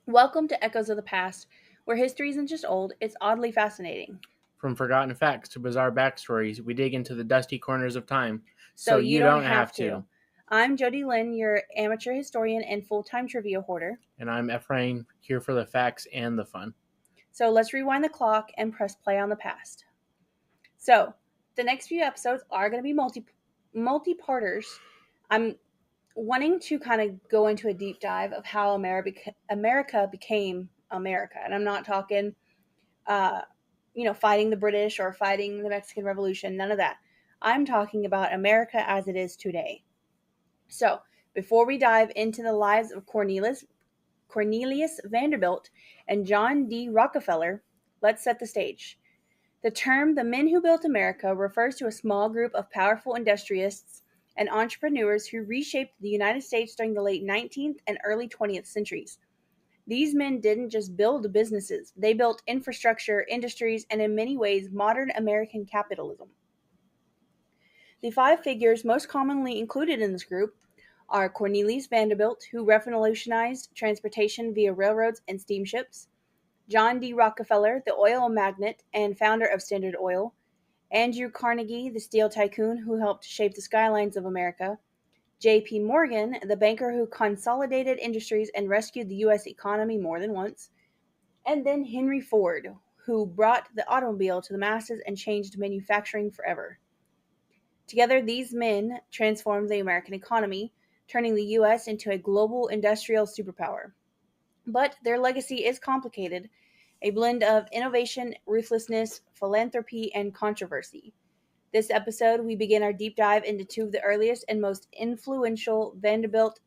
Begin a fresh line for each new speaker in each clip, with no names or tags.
Welcome to Echoes of the Past, where history isn't just old, it's oddly fascinating.
From forgotten facts to bizarre backstories, we dig into the dusty corners of time
So
so
you
you
don't
don't
have
have
to.
to.
I'm Jody Lynn, your amateur historian and full-time trivia hoarder.
And I'm Ephraim, here for the facts and the fun.
So let's rewind the clock and press play on the past. So the next few episodes are going to be multi-parters. I'm wanting to kind of go into a deep dive of how America became America, and I'm not talking uh, fighting the British or fighting the Mexican Revolution, none of that. I'm talking about America as it is today. So, before we dive into the lives of Cornelius Vanderbilt and John D. Rockefeller, let's set the stage. The term the men who built America refers to a small group of powerful industrialists and entrepreneurs who reshaped the United States during the late 19th and early 20th centuries. These men didn't just build businesses, they built infrastructure, industries, and in many ways, modern American capitalism. The five figures most commonly included in this group are Cornelius Vanderbilt, who revolutionized transportation via railroads and steamships; John D. Rockefeller, the oil magnate and founder of Standard Oil; Andrew Carnegie, the steel tycoon who helped shape the skylines of America; J.P. Morgan, the banker who consolidated industries and rescued the U.S. economy more than once; and then Henry Ford, who brought the automobile to the masses and changed manufacturing forever. Together, these men transformed the American economy, turning the U.S. into a global industrial superpower. But their legacy is complicated, a blend of innovation, ruthlessness, philanthropy, and controversy. This episode, we begin our deep dive into two of the earliest and most influential, Vanderbilt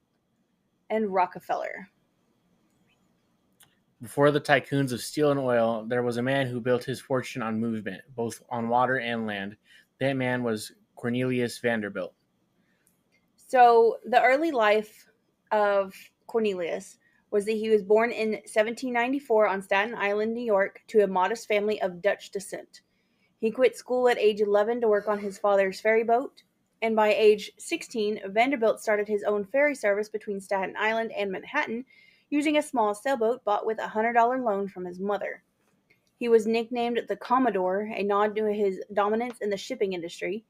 and Rockefeller.
Before the tycoons of steel and oil, there was a man who built his fortune on movement, both on water and land. That man was Cornelius Vanderbilt.
So, the early life of Cornelius was that he was born in 1794 on Staten Island, New York, to a modest family of Dutch descent. He quit school at age 11 to work on his father's ferry boat, and by age 16, Vanderbilt started his own ferry service between Staten Island and Manhattan using a small sailboat bought with a $100 loan from his mother. He was nicknamed the Commodore, a nod to his dominance in the shipping industry.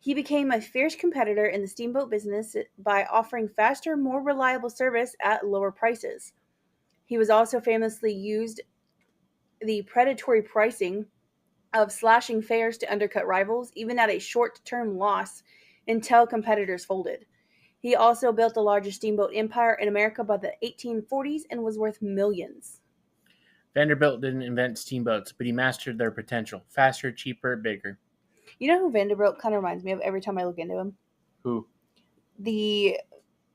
He became a fierce competitor in the steamboat business by offering faster, more reliable service at lower prices. He was also famously used the predatory pricing of slashing fares to undercut rivals, even at a short-term loss, until competitors folded. He also built the largest steamboat empire in America by the 1840s and was worth millions.
Vanderbilt didn't invent steamboats, but he mastered their potential. Faster, cheaper, bigger.
You know who Vanderbilt kind of reminds me of every time I look into him?
Who?
The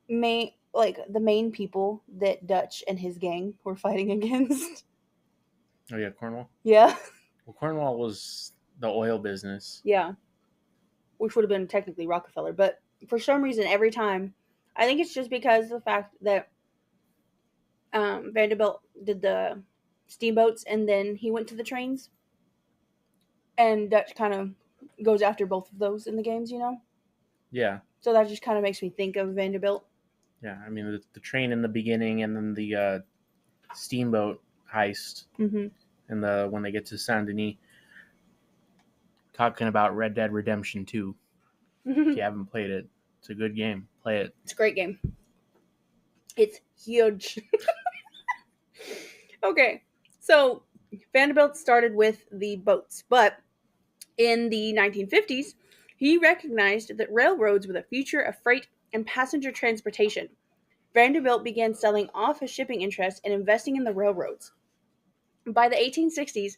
main people that Dutch and his gang were fighting against.
Oh, yeah, Cornwall?
Yeah.
Well, Cornwall was the oil business.
Yeah. Which would have been technically Rockefeller. But for some reason, every time, I think it's just because of the fact that Vanderbilt did the steamboats and then he went to the trains. And Dutch kind of goes after both of those in the games, you know?
Yeah.
So that just kind of makes me think of Vanderbilt.
Yeah, I mean, the train in the beginning and then the steamboat heist
Mm-hmm.
and when they get to Saint Denis. Talking about Red Dead Redemption 2. If you haven't played it, it's a good game. Play it.
It's a great game. It's huge. Okay, so Vanderbilt started with the boats, but in the 1950s, he recognized that railroads were the future of freight and passenger transportation. Vanderbilt began selling off his shipping interests and investing in the railroads. By the 1860s,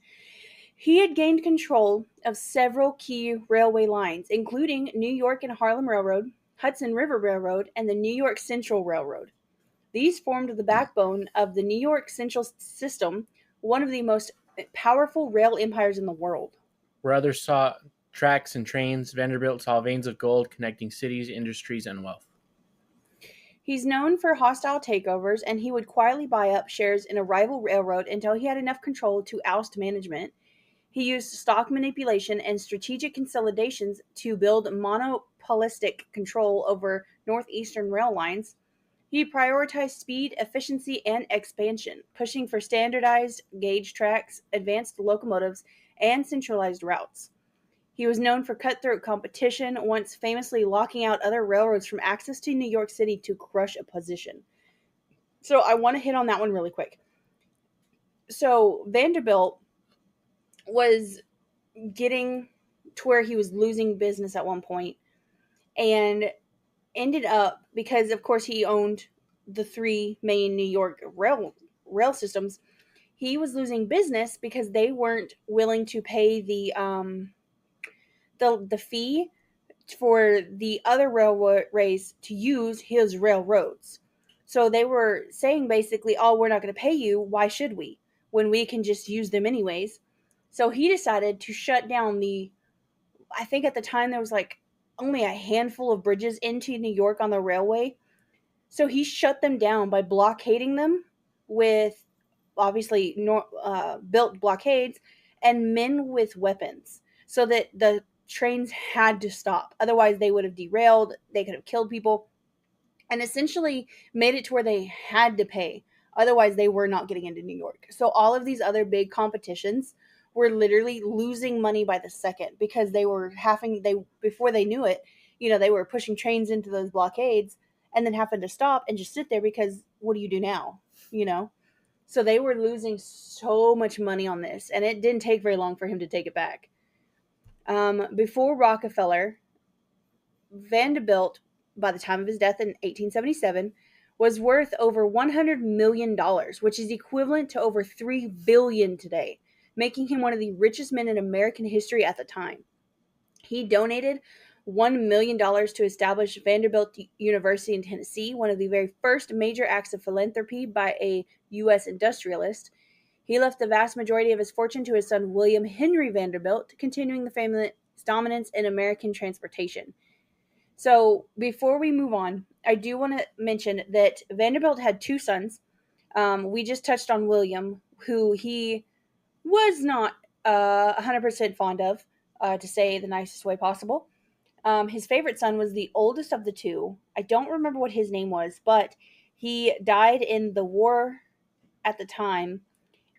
he had gained control of several key railway lines, including New York and Harlem Railroad, Hudson River Railroad, and the New York Central Railroad. These formed the backbone of the New York Central System, one of the most powerful rail empires in the world.
Where others saw tracks and trains, Vanderbilt saw veins of gold connecting cities, industries, and wealth.
He's known for hostile takeovers, and he would quietly buy up shares in a rival railroad until he had enough control to oust management. He used stock manipulation and strategic consolidations to build monopolistic control over northeastern rail lines. He prioritized speed, efficiency, and expansion, pushing for standardized gauge tracks, advanced locomotives, and centralized routes. He was known for cutthroat competition, once famously locking out other railroads from access to New York City to crush a position. So I want to hit on that one really quick. So Vanderbilt was getting to where he was losing business at one point, and ended up, because of course he owned the three main New York rail systems, he was losing business because they weren't willing to pay the fee for the other railways to use his railroads. So they were saying basically, "Oh, we're not going to pay you. Why should we? When we can just use them anyways." So he decided to shut down I think at the time there was like only a handful of bridges into New York on the railway. So he shut them down by blockading them with obviously built blockades and men with weapons, so that the trains had to stop. Otherwise, they would have derailed, they could have killed people, and essentially made it to where they had to pay. Otherwise, they were not getting into New York. So all of these other big competitions were literally losing money by the second, because they were before they knew it, they were pushing trains into those blockades and then having to stop and just sit there, because what do you do now? You know? So they were losing so much money on this, and it didn't take very long for him to take it back. Before Rockefeller, Vanderbilt, by the time of his death in 1877, was worth over $100 million, which is equivalent to over $3 billion today, making him one of the richest men in American history at the time. He donated $1 million to establish Vanderbilt University in Tennessee, one of the very first major acts of philanthropy by a U.S. industrialist. He left the vast majority of his fortune to his son William Henry Vanderbilt, continuing the family's dominance in American transportation. So before we move on, I do want to mention that Vanderbilt had two sons. We just touched on William, who he was not 100% fond of, to say the nicest way possible. His favorite son was the oldest of the two. I don't remember what his name was, but he died in the war at the time.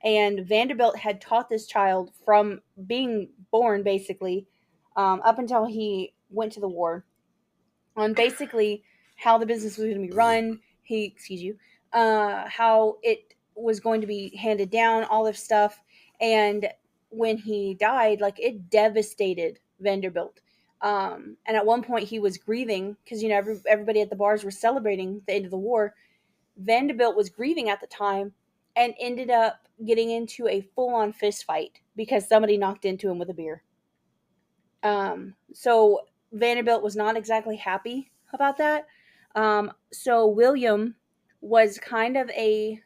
And Vanderbilt had taught this child from being born, basically, up until he went to the war, on basically how the business was going to be run. How it was going to be handed down, all this stuff. And when he died, like, it devastated Vanderbilt. And at one point he was grieving because, everybody at the bars were celebrating the end of the war. Vanderbilt was grieving at the time and ended up getting into a full-on fist fight because somebody knocked into him with a beer. So Vanderbilt was not exactly happy about that. So William was kind of a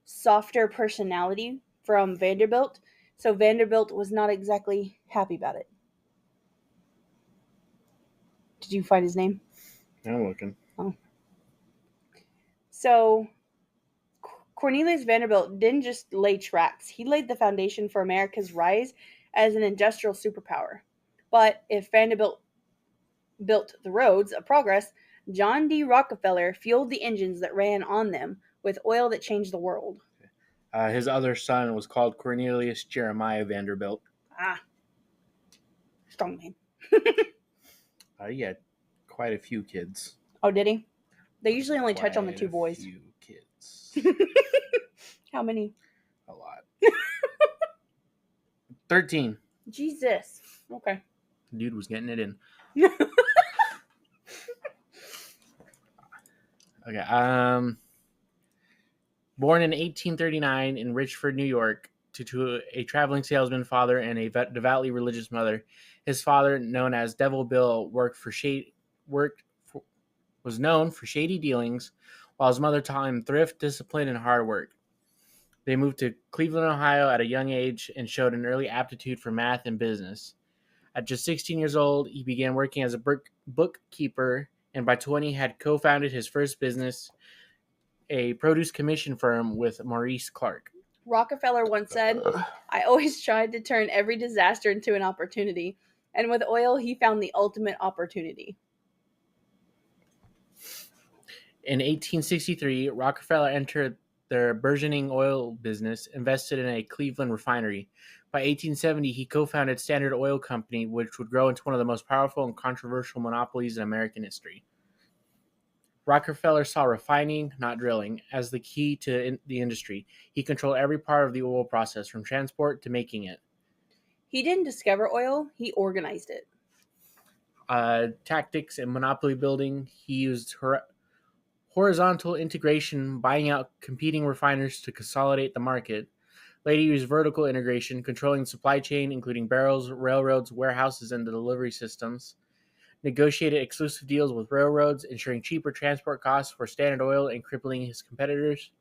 softer personality from Vanderbilt. So Vanderbilt was not exactly happy about it. Did you find his name?
I'm looking.
Oh. So Cornelius Vanderbilt didn't just lay tracks. He laid the foundation for America's rise as an industrial superpower. But if Vanderbilt built the roads of progress, John D. Rockefeller fueled the engines that ran on them with oil that changed the world.
His other son was called Cornelius Jeremiah Vanderbilt.
Strong name.
He had quite a few kids.
Oh, did he? They usually only touch on the two boys.
Few kids.
How many?
A lot. 13.
Jesus. Okay.
Dude was getting it in. Okay. Born in 1839 in Richford, New York, to a traveling salesman father and a devoutly religious mother. His father, known as Devil Bill, was known for shady dealings, while his mother taught him thrift, discipline, and hard work. They moved to Cleveland, Ohio at a young age and showed an early aptitude for math and business. At just 16 years old, he began working as a bookkeeper, and by 20 had co-founded his first business, a produce commission firm with Maurice Clark.
Rockefeller once said, "I always tried to turn every disaster into an opportunity, and with oil he found the ultimate opportunity."
In 1863, Rockefeller entered their burgeoning oil business, invested in a Cleveland refinery. By 1870, he co-founded Standard Oil Company, which would grow into one of the most powerful and controversial monopolies in American history. Rockefeller saw refining, not drilling, as the key to the industry. He controlled every part of the oil process, from transport to making it.
He didn't discover oil, he organized it.
Tactics and monopoly building, he used horizontal integration, buying out competing refiners to consolidate the market. Later used vertical integration, controlling the supply chain, including barrels, railroads, warehouses, and the delivery systems. Negotiated exclusive deals with railroads, ensuring cheaper transport costs for Standard Oil and crippling his competitors.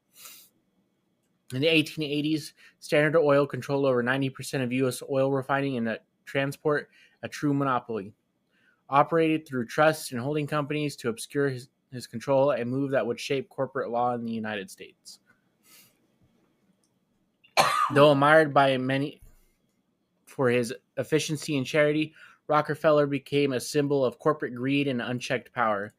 In the 1880s, Standard Oil controlled over 90% of U.S. oil refining and transport, a true monopoly. Operated through trusts and holding companies to obscure his control, a move that would shape corporate law in the United States. Though admired by many for his efficiency and charity, Rockefeller became a symbol of corporate greed and unchecked power.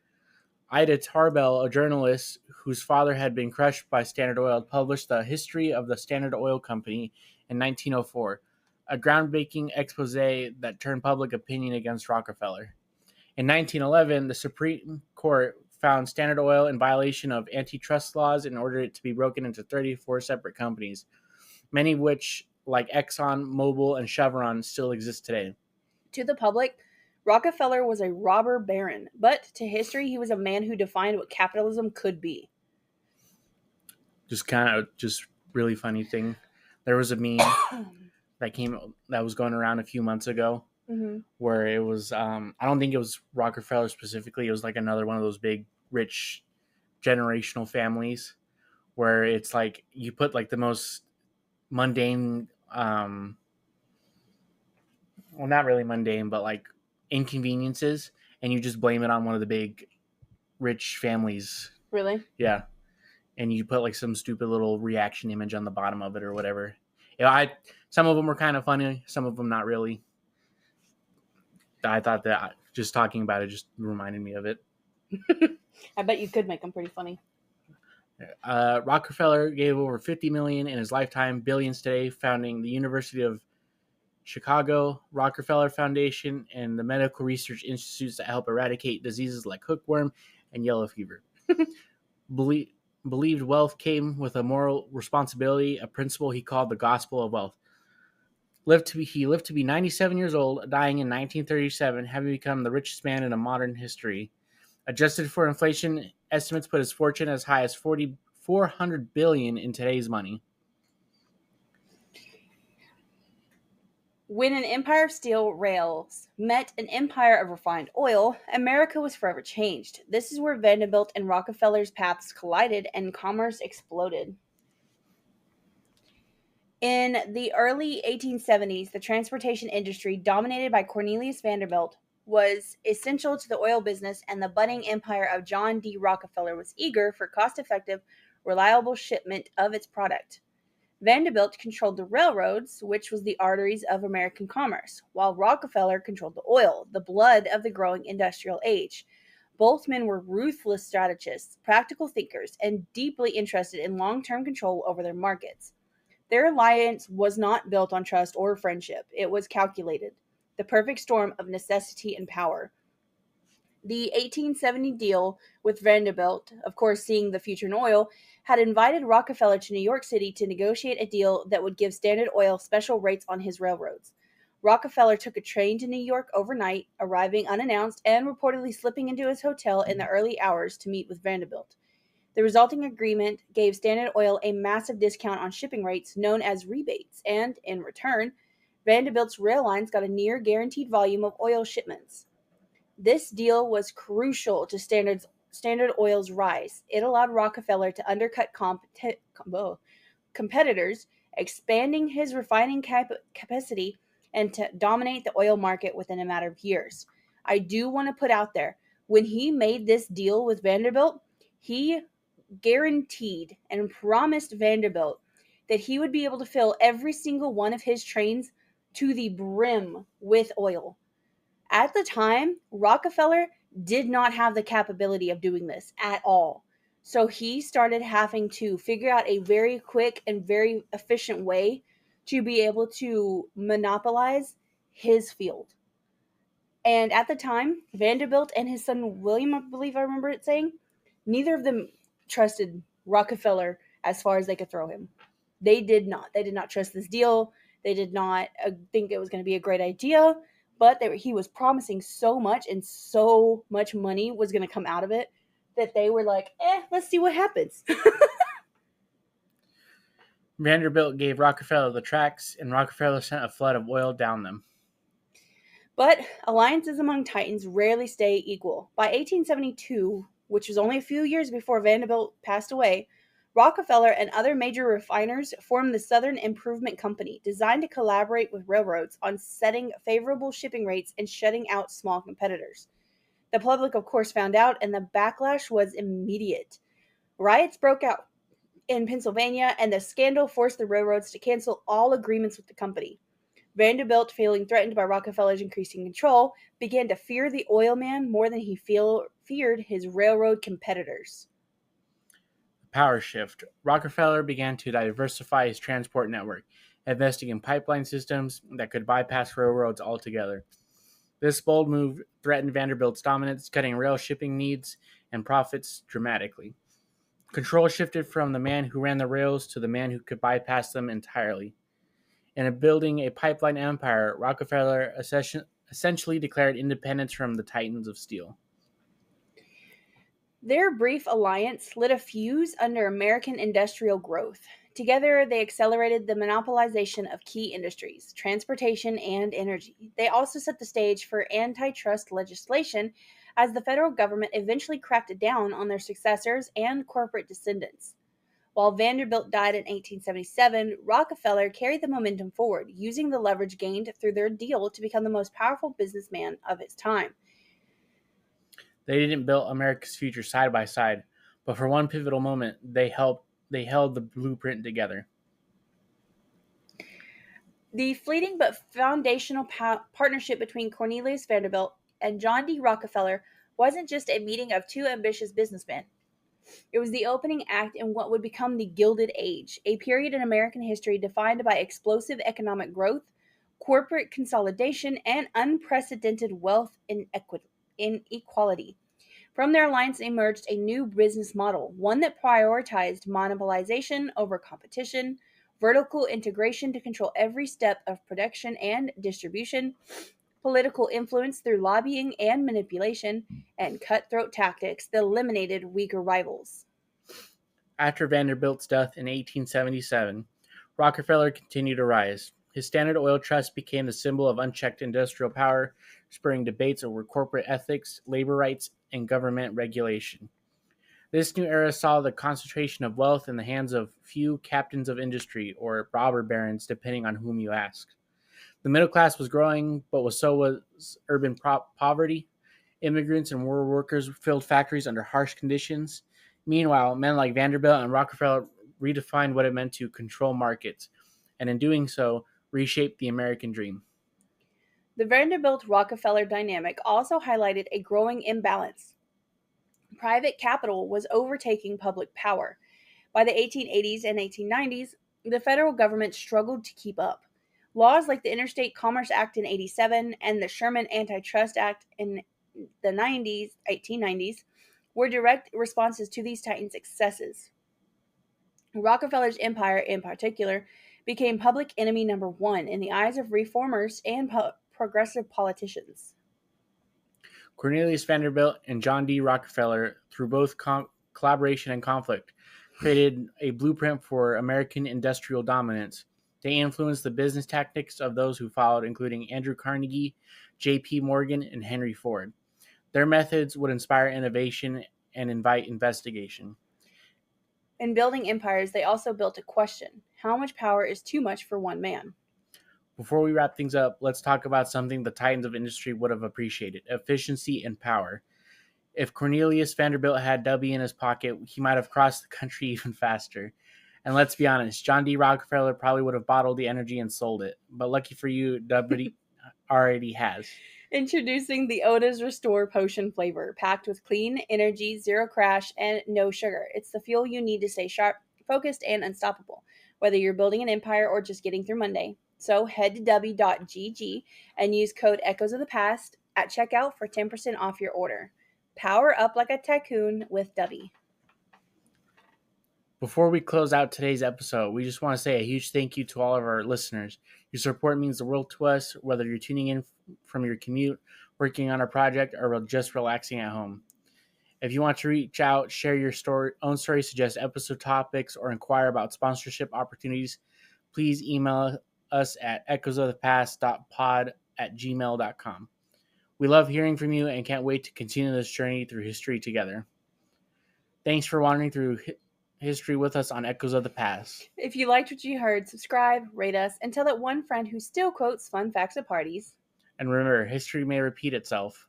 Ida Tarbell, a journalist whose father had been crushed by Standard Oil, published The History of the Standard Oil Company in 1904, a groundbreaking expose that turned public opinion against Rockefeller. In 1911, the Supreme Court found Standard Oil in violation of antitrust laws and ordered it to be broken into 34 separate companies, many of which, like Exxon, Mobil, and Chevron, still exist today.
To the public, Rockefeller was a robber baron, but to history, he was a man who defined what capitalism could be.
Just really funny thing. There was a meme that was going around a few months ago, where it was, I don't think it was Rockefeller specifically. It was like another one of those big, rich, generational families, where it's like you put like the most mundane, well, not really mundane, but like inconveniences, and you just blame it on one of the big, rich families.
Really?
Yeah. And you put like some stupid little reaction image on the bottom of it or whatever. Some of them were kind of funny, some of them not really. I thought that just talking about it just reminded me of it.
I bet you could make them pretty funny.
Rockefeller gave over $50 million in his lifetime, billions today, founding the University of Chicago, Rockefeller Foundation, and the medical research institutes that help eradicate diseases like hookworm and yellow fever. Believed wealth came with a moral responsibility, a principle he called the gospel of wealth. He lived to be 97 years old, dying in 1937, having become the richest man in modern history. Adjusted for inflation, estimates put his fortune as high as $400 billion in today's money.
When an empire of steel rails met an empire of refined oil, America was forever changed. This is where Vanderbilt and Rockefeller's paths collided and commerce exploded. In the early 1870s, the transportation industry, dominated by Cornelius Vanderbilt, was essential to the oil business, and the budding empire of John D. Rockefeller was eager for cost-effective, reliable shipment of its product. Vanderbilt controlled the railroads, which was the arteries of American commerce, while Rockefeller controlled the oil, the blood of the growing industrial age. Both men were ruthless strategists, practical thinkers, and deeply interested in long-term control over their markets. Their alliance was not built on trust or friendship. It was calculated, the perfect storm of necessity and power. The 1870 deal with Vanderbilt, of course seeing the future in oil, had invited Rockefeller to New York City to negotiate a deal that would give Standard Oil special rates on his railroads. Rockefeller took a train to New York overnight, arriving unannounced and reportedly slipping into his hotel in the early hours to meet with Vanderbilt. The resulting agreement gave Standard Oil a massive discount on shipping rates known as rebates, and, in return, Vanderbilt's rail lines got a near guaranteed volume of oil shipments. This deal was crucial to Standard Oil's rise. It allowed Rockefeller to undercut competitors, expanding his refining capacity, and to dominate the oil market within a matter of years. I do want to put out there, when he made this deal with Vanderbilt, he guaranteed and promised Vanderbilt that he would be able to fill every single one of his trains to the brim with oil. At the time, Rockefeller did not have the capability of doing this at all. So he started having to figure out a very quick and very efficient way to be able to monopolize his field. And at the time, Vanderbilt and his son William, I believe I remember it saying, neither of them trusted Rockefeller as far as they could throw him. They did not. They did not trust this deal. They did not think it was going to be a great idea. But he was promising so much, and so much money was going to come out of it, that they were like, let's see what happens.
Vanderbilt gave Rockefeller the tracks, and Rockefeller sent a flood of oil down them.
But alliances among titans rarely stay equal. By 1872, which was only a few years before Vanderbilt passed away, Rockefeller and other major refiners formed the Southern Improvement Company, designed to collaborate with railroads on setting favorable shipping rates and shutting out small competitors. The public, of course, found out, and the backlash was immediate. Riots broke out in Pennsylvania, and the scandal forced the railroads to cancel all agreements with the company. Vanderbilt, feeling threatened by Rockefeller's increasing control, began to fear the oil man more than he feared his railroad competitors.
Power shift. Rockefeller began to diversify his transport network, investing in pipeline systems that could bypass railroads altogether. This bold move threatened Vanderbilt's dominance, cutting rail shipping needs and profits dramatically. Control shifted from the man who ran the rails to the man who could bypass them entirely. In building a pipeline empire, Rockefeller essentially declared independence from the titans of steel.
Their brief alliance lit a fuse under American industrial growth. Together, they accelerated the monopolization of key industries, transportation, and energy. They also set the stage for antitrust legislation as the federal government eventually cracked down on their successors and corporate descendants. While Vanderbilt died in 1877, Rockefeller carried the momentum forward, using the leverage gained through their deal to become the most powerful businessman of his time.
They didn't build America's future side by side, but for one pivotal moment, they held the blueprint together.
The fleeting but foundational partnership between Cornelius Vanderbilt and John D. Rockefeller wasn't just a meeting of two ambitious businessmen. It was the opening act in what would become the Gilded Age, a period in American history defined by explosive economic growth, corporate consolidation, and unprecedented wealth inequality. From their alliance emerged a new business model, one that prioritized monopolization over competition, vertical integration to control every step of production and distribution, political influence through lobbying and manipulation, and cutthroat tactics that eliminated weaker rivals.
After Vanderbilt's death in 1877, Rockefeller continued to rise. His Standard Oil Trust became the symbol of unchecked industrial power, spurring debates over corporate ethics, labor rights, and government regulation. This new era saw the concentration of wealth in the hands of few captains of industry, or robber barons, depending on whom you asked. The middle class was growing, but so was urban poverty. Immigrants and rural workers filled factories under harsh conditions. Meanwhile, men like Vanderbilt and Rockefeller redefined what it meant to control markets, and in doing so, reshaped the American dream.
The Vanderbilt Rockefeller dynamic also highlighted a growing imbalance. Private capital was overtaking public power. By the 1880s and 1890s, the federal government struggled to keep up. Laws like the Interstate Commerce Act in 87 and the Sherman Antitrust Act in the 1890s, were direct responses to these titans' excesses. Rockefeller's empire, in particular, became public enemy number one in the eyes of reformers and progressive politicians.
Cornelius Vanderbilt and John D. Rockefeller, through both collaboration and conflict, created a blueprint for American industrial dominance. They influenced the business tactics of those who followed, including Andrew Carnegie, J.P. Morgan, and Henry Ford. Their methods would inspire innovation and invite investigation.
In building empires, they also built a question: how much power is too much for one man?
Before we wrap things up, let's talk about something the titans of industry would have appreciated: efficiency and power. If Cornelius Vanderbilt had W in his pocket, he might have crossed the country even faster. And let's be honest, John D. Rockefeller probably would have bottled the energy and sold it. But lucky for you, W already has.
Introducing the Oda's Restore Potion flavor, packed with clean energy, zero crash, and no sugar. It's the fuel you need to stay sharp, focused, and unstoppable, whether you're building an empire or just getting through Monday. So head to w.gg and use code Echoes of the Past at checkout for 10% off your order. Power up like a tycoon with W.
Before we close out today's episode, we just want to say a huge thank you to all of our listeners. Your support means the world to us, whether you're tuning in from your commute, working on a project, or just relaxing at home. If you want to reach out, share your own story, suggest episode topics, or inquire about sponsorship opportunities, please email us at echosofthepast.pod@gmail.com. We love hearing from you and can't wait to continue this journey through history together. Thanks for wandering through history with us on Echoes of the Past.
If you liked what you heard, subscribe, rate us, and tell that one friend who still quotes fun facts at parties.
And remember, history may repeat itself,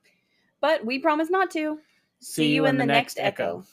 but we promise not to.
See you in the next Echo.